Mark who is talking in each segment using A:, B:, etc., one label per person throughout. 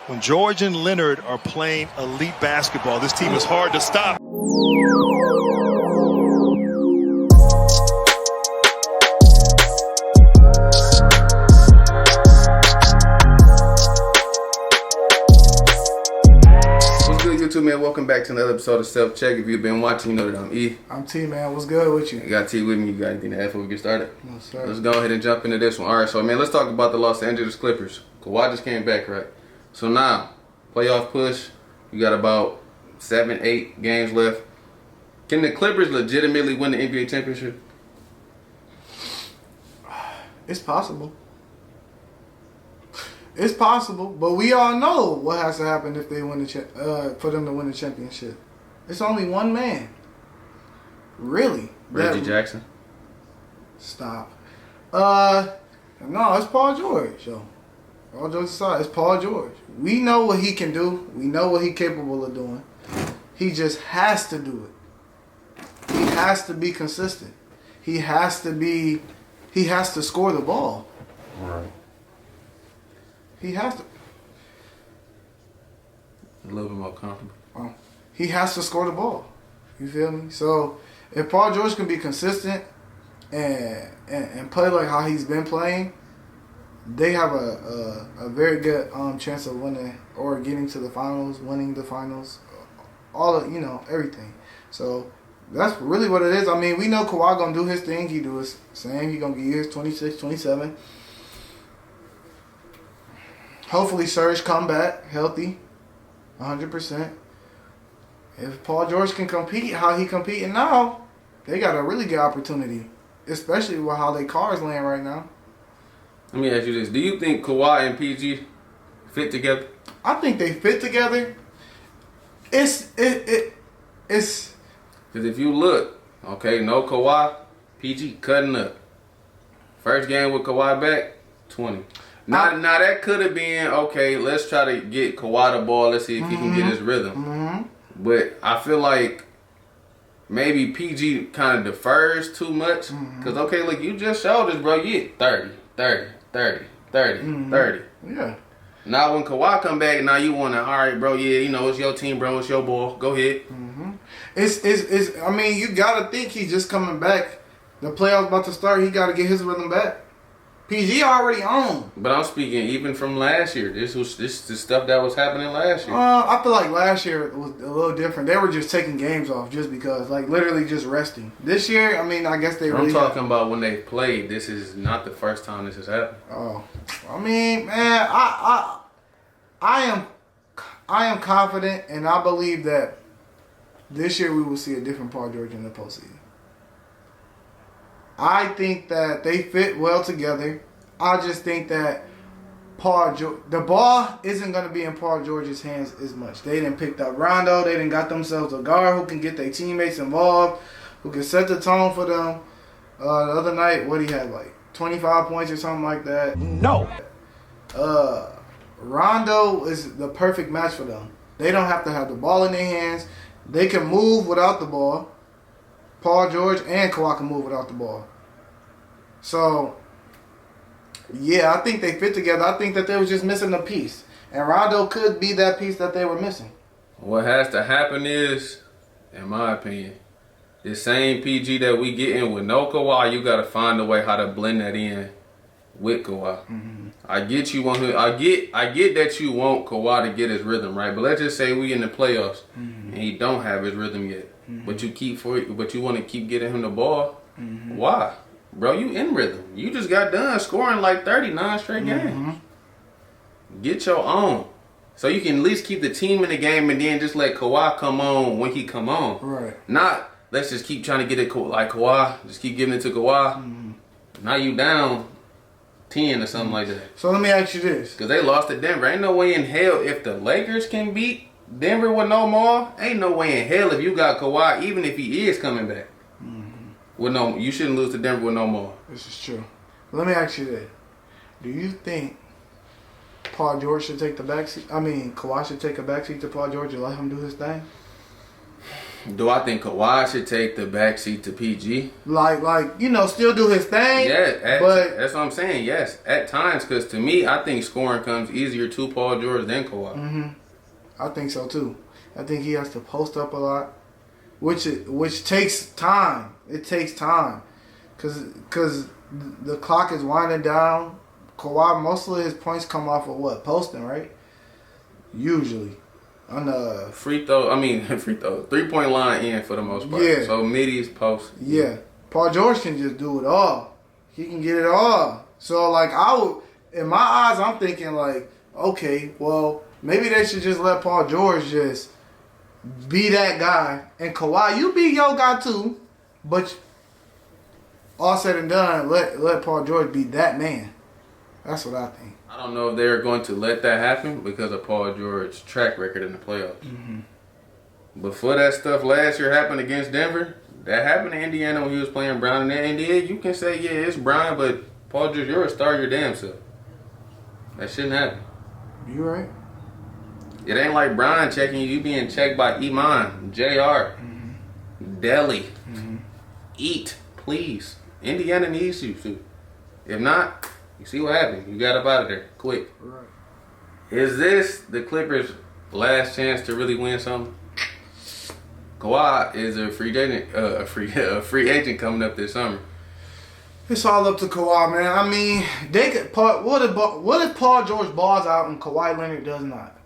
A: When George and Leonard are playing elite basketball, this team is hard to stop.
B: What's good, YouTube, man? Welcome back to another episode of Self Check. If you've been watching, you know that I'm E.
C: I'm T, man. What's good with you?
B: You got T with me. You got anything to add before we get started?
C: No, sir.
B: Let's go ahead and jump into this one. All right, so, man, let's talk about the Los Angeles Clippers. Kawhi just came back, right? So now, playoff push. You got about 7-8 games left. Can the Clippers legitimately win the NBA championship?
C: It's possible. It's possible, but we all know what has to happen if they win the for them to win the championship. It's only one man. Really?
B: Reggie Jackson?
C: Stop. No, it's Paul George, yo. All jokes aside, it's Paul George. We know what he can do. We know what he's capable of doing. He just has to do it. He has to be consistent. He has to score the ball.
B: Right.
C: He has to.
B: A little bit more comfortable.
C: He has to score the ball. You feel me? So if Paul George can be consistent and play like how he's been playing, they have a very good chance of winning or getting to the finals, winning the finals, all of, everything. So that's really what it is. I mean, we know Kawhi gonna do his thing. He do his same. He gonna get his 26, 27. Hopefully Serge come back healthy, 100%. If Paul George can compete how he competing now, they got a really good opportunity, especially with how their cars laying right now.
B: Let me ask you this. Do you think Kawhi and PG fit together?
C: I think they fit together. It's
B: Because if you look, okay, no Kawhi, PG cutting up. First game with Kawhi back, 20. Now that could have been, okay, let's try to get Kawhi the ball. Let's see if he can get his rhythm.
C: Mm-hmm.
B: But I feel like maybe PG kind of defers too much. Because, okay, look, you just showed us, bro. You hit 30, 30, 30, 30, 30.
C: Yeah.
B: Now when Kawhi come back, now you want to, all right, bro, yeah, it's your team, bro. It's your ball. Go ahead.
C: Mm-hmm. It's. I mean, you got to think he's just coming back. The playoffs about to start. He got to get his rhythm back. PG already on.
B: But I'm speaking even from last year. This is the stuff that was happening last year.
C: I feel like last year was a little different. They were just taking games off just because, like literally just resting. This year, I mean, I guess they really.
B: I'm talking about when they played. This is not the first time this has happened.
C: Oh, I mean, man, I am confident, and I believe that this year we will see a different Paul George in the postseason. I think that they fit well together. I just think that the ball isn't going to be in Paul George's hands as much. They didn't pick up Rondo. They didn't got themselves a guard who can get their teammates involved, who can set the tone for them. The other night, what he had, like 25 points or something like that.
A: No.
C: Rondo is the perfect match for them. They don't have to have the ball in their hands. They can move without the ball. Paul George and Kawhi can move without the ball. So, yeah, I think they fit together. I think that they was just missing a piece. And Rondo could be that piece that they were missing.
B: What has to happen is, in my opinion, the same PG that we get in with no Kawhi, you got to find a way how to blend that in with Kawhi.
C: Mm-hmm.
B: I get you want I get that you want Kawhi to get his rhythm, right? But let's just say we in the playoffs and he don't have his rhythm yet. But you want to keep getting him the ball. Why? Bro, you in rhythm. You just got done scoring like 39 straight games. Get your own. So you can at least keep the team in the game and then just let Kawhi come on when he come on.
C: Right.
B: Not let's just keep trying to get it like Kawhi. Just keep giving it to Kawhi. Now you down 10 or something like that.
C: So let me ask you this.
B: Because they lost to Denver. Ain't no way in hell if the Lakers can beat Denver with no more, ain't no way in hell if you got Kawhi, even if he is coming back. With no, you shouldn't lose to Denver with no more.
C: This is true. But let me ask you this. Do you think Paul George should take the backseat? I mean, Kawhi should take a backseat to Paul George and let him do his thing?
B: Do I think Kawhi should take the backseat to PG?
C: Still do his thing.
B: Yeah,
C: but
B: that's what I'm saying. Yes, at times, because to me, I think scoring comes easier to Paul George than Kawhi.
C: I think so too. I think he has to post up a lot, which takes time. It takes time, cause the clock is winding down. Kawhi, most of his points come off of what, posting, right? Usually, on the
B: free throw. 3-point line in for the most part.
C: Yeah.
B: So middies, post.
C: Yeah. Paul George can just do it all. He can get it all. So in my eyes, I'm thinking like, okay, well, maybe they should just let Paul George just be that guy. And Kawhi, you be your guy too. But all said and done, let Paul George be that man. That's what I think.
B: I don't know if they're going to let that happen because of Paul George's track record in the playoffs. Before that stuff last year happened against Denver, that happened to Indiana when he was playing Brown in that Indiana. You can say, yeah, it's Brian, but Paul George, you're a star your damn self. That shouldn't happen.
C: You right.
B: It ain't like Brian checking you. You being checked by Iman, JR, Deli. Eat, please. Indiana needs you to. If not, you see what happened. You got up out of there quick.
C: Right.
B: Is this the Clippers' last chance to really win something? Kawhi is a free agent coming up this summer.
C: It's all up to Kawhi, man. I mean, they could. What if Paul George balls out and Kawhi Leonard does not?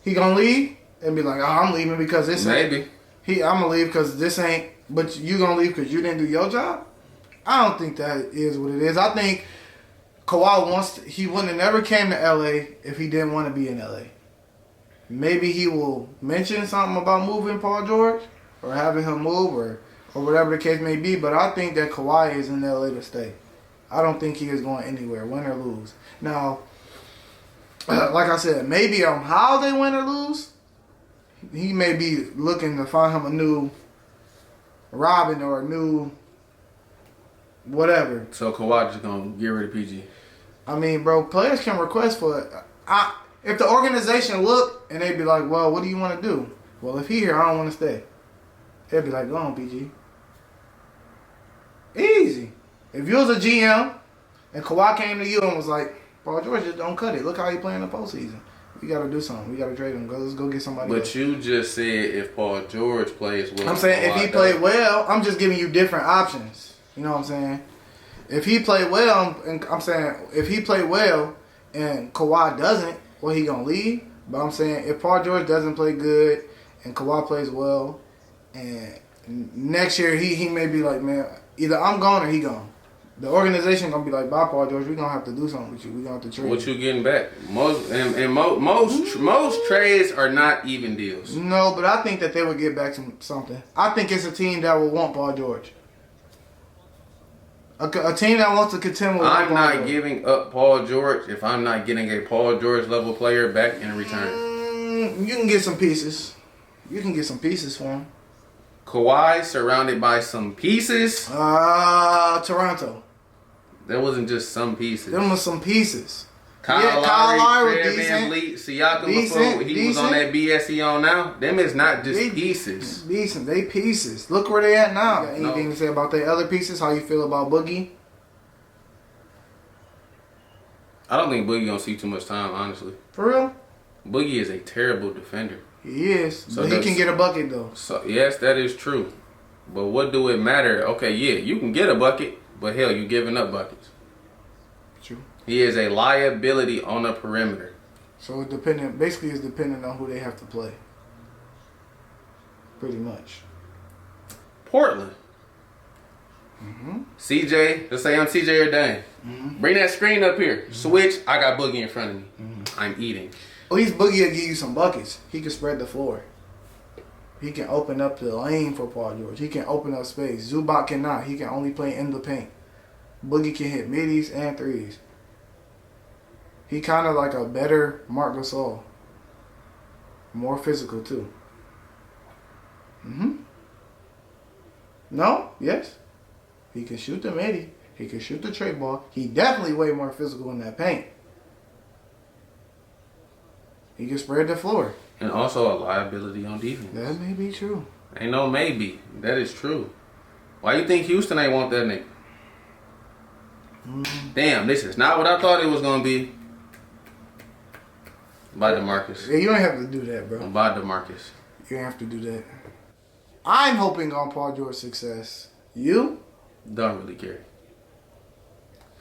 C: He gonna leave and be like, "Oh, I'm leaving because this
B: Maybe.
C: ain't." I'm gonna leave because this ain't. But you gonna leave because you didn't do your job? I don't think that is what it is. I think Kawhi he wouldn't have never came to LA if he didn't want to be in LA. Maybe he will mention something about moving Paul George or having him move or whatever the case may be. But I think that Kawhi is in LA to stay. I don't think he is going anywhere, win or lose. Now, like I said, maybe on how they win or lose, he may be looking to find him a new Robin or a new whatever.
B: So Kawhi just gonna get rid of PG.
C: I mean, bro, players can request for it. If the organization look and they be like, well, what do you want to do? Well, if he here, I don't want to stay. They'll be like, go on, PG. Easy. If you was a GM and Kawhi came to you and was like, Paul George just don't cut it. Look how he playing the postseason. We got to do something. We got to trade him. Let's go get somebody else.
B: But you just said if Paul George plays well.
C: I'm saying if
B: Kawhi
C: he played
B: does.
C: well, I'm just giving you different options. You know what I'm saying? If he played well, and I'm saying if he played well and Kawhi doesn't, well, he gonna leave. But I'm saying if Paul George doesn't play good and Kawhi plays well, and next year he may be like, man, either I'm gone or he gone. The organization gonna be like, bye, Paul George. We gonna have to do something with you. We gonna have to trade.
B: What you getting back? Most trades are not even deals.
C: No, but I think that they would get back something. I think it's a team that will want Paul George. A team that wants to contend with.
B: I'm
C: Paul
B: not
C: George.
B: giving up Paul George if I'm not getting a Paul George level player back in return.
C: You can get some pieces. You can get some pieces for him.
B: Kawhi surrounded by some pieces.
C: Toronto.
B: That wasn't just some pieces.
C: Them was some pieces.
B: Kyle
C: Kyle
B: Lowry,
C: Lowry
B: Fred
C: decent.
B: VanVleet, Siakam
C: Decent,
B: before he was on that BS he on now. Them is not just
C: They-
B: pieces.
C: Decent. They pieces. Look where they at now. Got anything
B: No.
C: to say about their other pieces? How you feel about Boogie?
B: I don't think Boogie gonna see too much time, honestly.
C: For real?
B: Boogie is a terrible defender.
C: He is.
B: So
C: but he
B: that's-
C: can get a bucket though.
B: So yes, that is true. But what do it matter? Okay, yeah, you can get a bucket, but hell, you giving up buckets.
C: True.
B: He is a liability on the perimeter.
C: So it's dependent on who they have to play. Pretty much.
B: Portland. CJ, let's say I'm CJ or Dane. Bring that screen up here. Switch. I got Boogie in front of me. I'm eating.
C: At least Boogie will give you some buckets. He can spread the floor. He can open up the lane for Paul George. He can open up space. Zubac cannot. He can only play in the paint. Boogie can hit middies and threes. He kind of like a better Marc Gasol. More physical too. No? Yes? He can shoot the midi. He can shoot the trade ball. He definitely way more physical in that paint. He can spread the floor.
B: And also a liability on defense.
C: That may be true.
B: Ain't no maybe. That is true. Why you think Houston ain't want that nigga? Damn, this is not what I thought it was gonna be. By DeMarcus.
C: Yeah, you don't have to do that, bro.
B: By DeMarcus.
C: You don't have to do that. I'm hoping on Paul George's success. You?
B: Don't really care.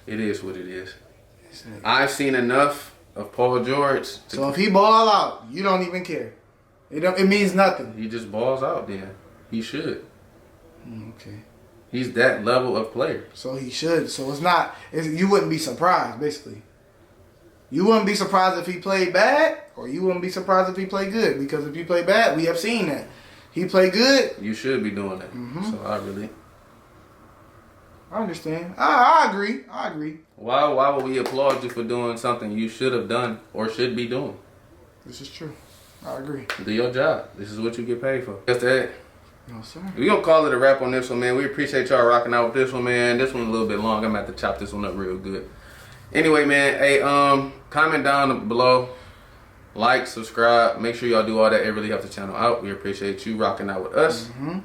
B: It is what it is. I've seen enough of Paul George.
C: So if he ball out, you don't even care. It means nothing.
B: He just balls out then. He should.
C: Okay.
B: He's that level of player.
C: So he should. So you wouldn't be surprised, basically. You wouldn't be surprised if he played bad, or you wouldn't be surprised if he played good. Because if he played bad, we have seen that. He played good.
B: You should be doing that. So
C: I understand. I agree.
B: Why would we applaud you for doing something you should have done or should be doing?
C: This is true. I agree.
B: Do your job. This is what you get paid for. That's that.
C: No, sir.
B: We're going to call it a wrap on this one, man. We appreciate y'all rocking out with this one, man. This one's a little bit long. I'm going to have to chop this one up real good. Anyway, man, hey, comment down below. Like, subscribe. Make sure y'all do all that. It really helps the channel out. We appreciate you rocking out with us. You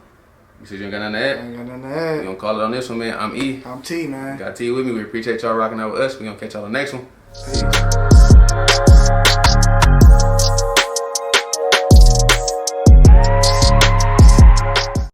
B: said you ain't got nothing to add?
C: I ain't got nothing to
B: We're
C: add.
B: going to call it on this one, man. I'm E.
C: I'm T, man.
B: Got T with me. We appreciate y'all rocking out with us. We're going to catch y'all on the next one.
C: Peace.